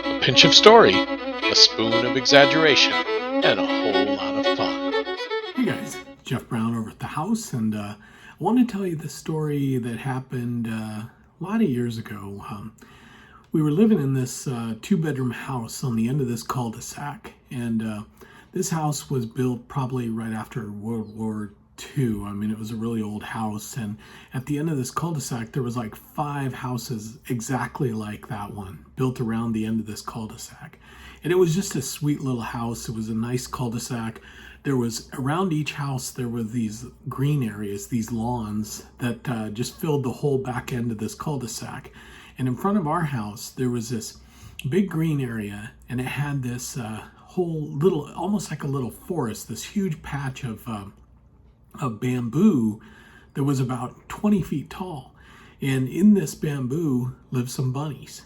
A pinch of story, a spoon of exaggeration, and a whole lot of fun. Hey guys, Jeff Brown over at the house, and I want to tell you the story that happened a lot of years ago. We were living in this two-bedroom house on the end of this cul-de-sac, and this house was built probably right after World War II. I mean, it was a really old house, and at the end of this cul-de-sac, there was like 5 houses exactly like that one, built around the end of this cul-de-sac. And it was just a sweet little house. It was a nice cul-de-sac. There was, around each house, there were these green areas, these lawns that just filled the whole back end of this cul-de-sac. And in front of our house, there was this big green area, and it had this whole little, almost like a little forest, this huge patch of bamboo that was about 20 feet tall. And in this bamboo lived some bunnies.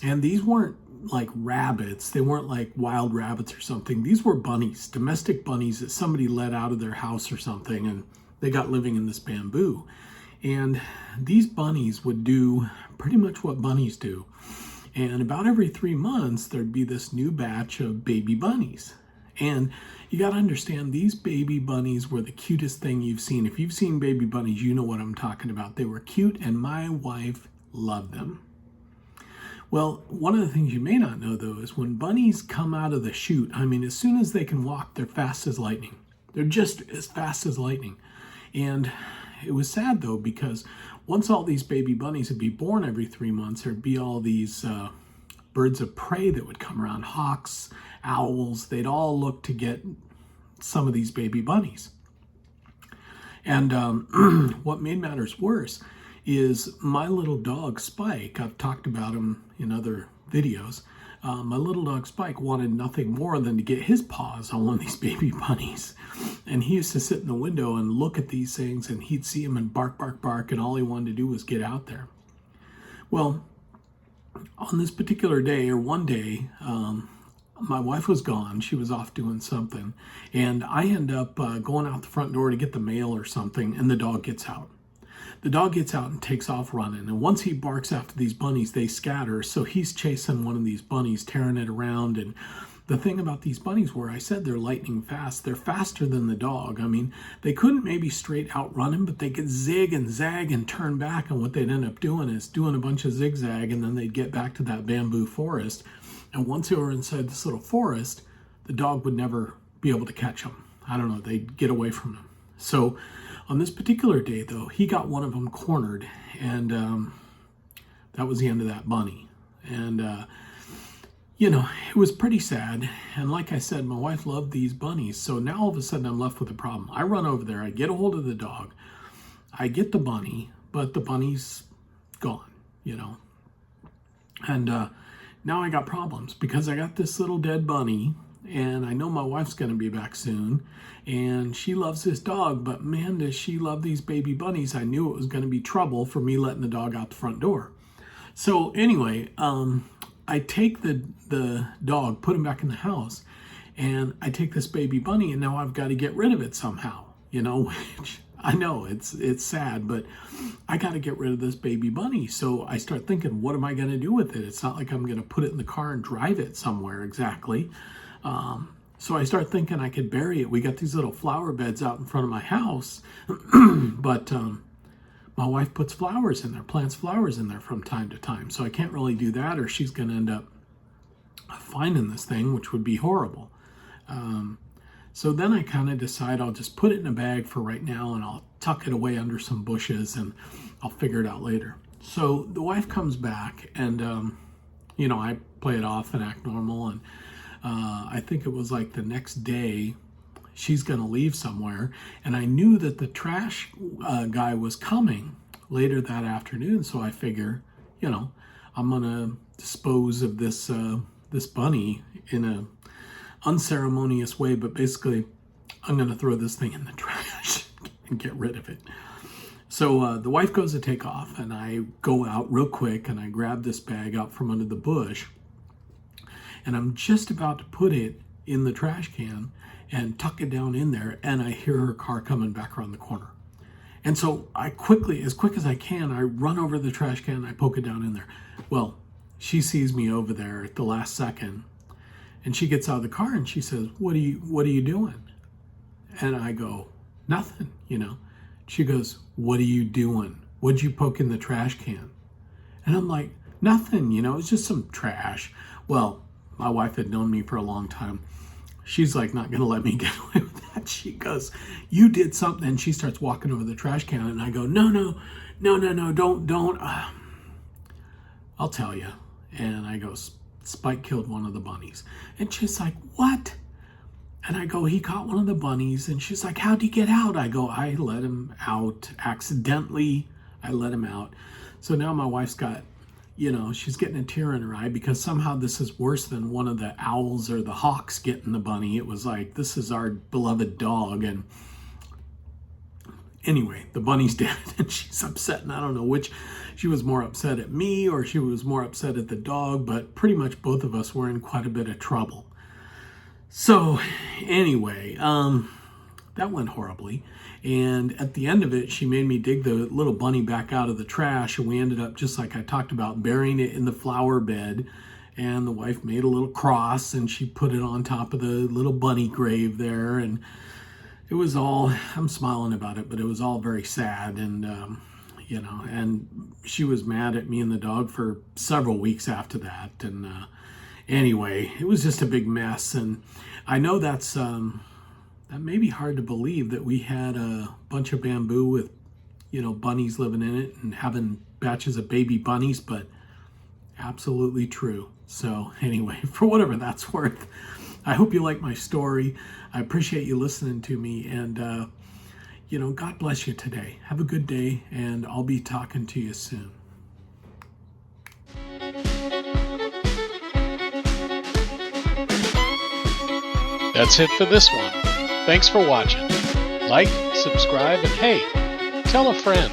And these weren't like rabbits. They weren't like wild rabbits or something. These were bunnies, domestic bunnies that somebody let out of their house or something, and they got living in this bamboo. And these bunnies would do pretty much what bunnies do. And about every 3 months, there'd be this new batch of baby bunnies. And you got to understand, these baby bunnies were the cutest thing you've seen. If you've seen baby bunnies, you know what I'm talking about. They were cute, and my wife loved them. Well, one of the things you may not know, though, is when bunnies come out of the chute, I mean, as soon as they can walk, they're fast as lightning. They're just as fast as lightning. And it was sad, though, because once all these baby bunnies would be born every 3 months, there'd be all these birds of prey that would come around, hawks, owls. They'd all look to get some of these baby bunnies. And what made matters worse is my little dog Spike. I've talked about him in other videos. My little dog Spike wanted nothing more than to get his paws on one of these baby bunnies. And he used to sit in the window and look at these things, and he'd see them and bark, bark, bark, and all he wanted to do was get out there. Well, on this particular day, or one day, my wife was gone. She was off doing something. And I end up going out the front door to get the mail or something, and the dog gets out. The dog gets out and takes off running. And once he barks after these bunnies, they scatter. So he's chasing one of these bunnies, tearing it around. And the thing about these bunnies, where I said they're lightning fast, they're faster than the dog. I mean, they couldn't maybe straight outrun him, but they could zig and zag and turn back. And what they'd end up doing is doing a bunch of zigzag, and then they'd get back to that bamboo forest. And once they were inside this little forest, the dog would never be able to catch them. I don't know, they'd get away from him. So on this particular day, though, he got one of them cornered, and that was the end of that bunny. And, you know, it was pretty sad. And like I said, my wife loved these bunnies. So now all of a sudden I'm left with a problem. I run over there, I get a hold of the dog, I get the bunny, but the bunny's gone, you know. And now I got problems because I got this little dead bunny, and I know my wife's going to be back soon, and she loves this dog, but man, does she love these baby bunnies. I knew it was going to be trouble for me letting the dog out the front door. So anyway, I take the dog, put him back in the house, and I take this baby bunny, and now I've got to get rid of it somehow, you know, which I know it's sad, but I got to get rid of this baby bunny. So I start thinking, what am I going to do with it? It's not like I'm going to put it in the car and drive it somewhere exactly. So I start thinking I could bury it. We got these little flower beds out in front of my house, but my wife puts flowers in there, plants flowers in there from time to time. So I can't really do that, or she's going to end up finding this thing, which would be horrible. So then I kind of decide I'll just put it in a bag for right now, and I'll tuck it away under some bushes, and I'll figure it out later. So the wife comes back, and, you know, I play it off and act normal, and I think it was like the next day she's going to leave somewhere, and I knew that the trash guy was coming later that afternoon, so I figure, you know, I'm going to dispose of this this bunny in a unceremonious way, but basically I'm going to throw this thing in the trash and get rid of it. So the wife goes to take off, and I go out real quick, and I grab this bag out from under the bush, and I'm just about to put it in the trash can and tuck it down in there, and I hear her car coming back around the corner. And so I quickly, as quick as I can, I run over the trash can and I poke it down in there. Well, she sees me over there at the last second, and she gets out of the car and she says, what are you doing? And I go, nothing, you know. She goes, what are you doing? What'd you poke in the trash can? And I'm like, nothing, you know, it's just some trash. Well, my wife had known me for a long time. She's like, not going to let me get away with that. She goes, you did something. And she starts walking over the trash can. And I go, no, don't. I'll tell you. And I go, Spike killed one of the bunnies. And she's like, what? And I go, he caught one of the bunnies. And she's like, how'd he get out? I go, I let him out accidentally. I let him out. So now my wife's got, you know, she's getting a tear in her eye because somehow this is worse than one of the owls or the hawks getting the bunny. It was like, this is our beloved dog. And anyway, the bunny's dead and she's upset. And I don't know which, she was more upset at me or she was more upset at the dog, but pretty much both of us were in quite a bit of trouble. So anyway, that went horribly. And at the end of it, she made me dig the little bunny back out of the trash. And we ended up, just like I talked about, burying it in the flower bed. And the wife made a little cross and she put it on top of the little bunny grave there. And it was all, I'm smiling about it, but it was all very sad. And, you know, and she was mad at me and the dog for several weeks after that. And anyway, it was just a big mess. And I know that's, that may be hard to believe that we had a bunch of bamboo with, you know, bunnies living in it and having batches of baby bunnies, but absolutely true. So anyway, for whatever that's worth, I hope you like my story. I appreciate you listening to me, and you know, God bless you today. Have a good day, and I'll be talking to you soon. That's it for this one. Thanks for watching. Like, subscribe, and hey, tell a friend.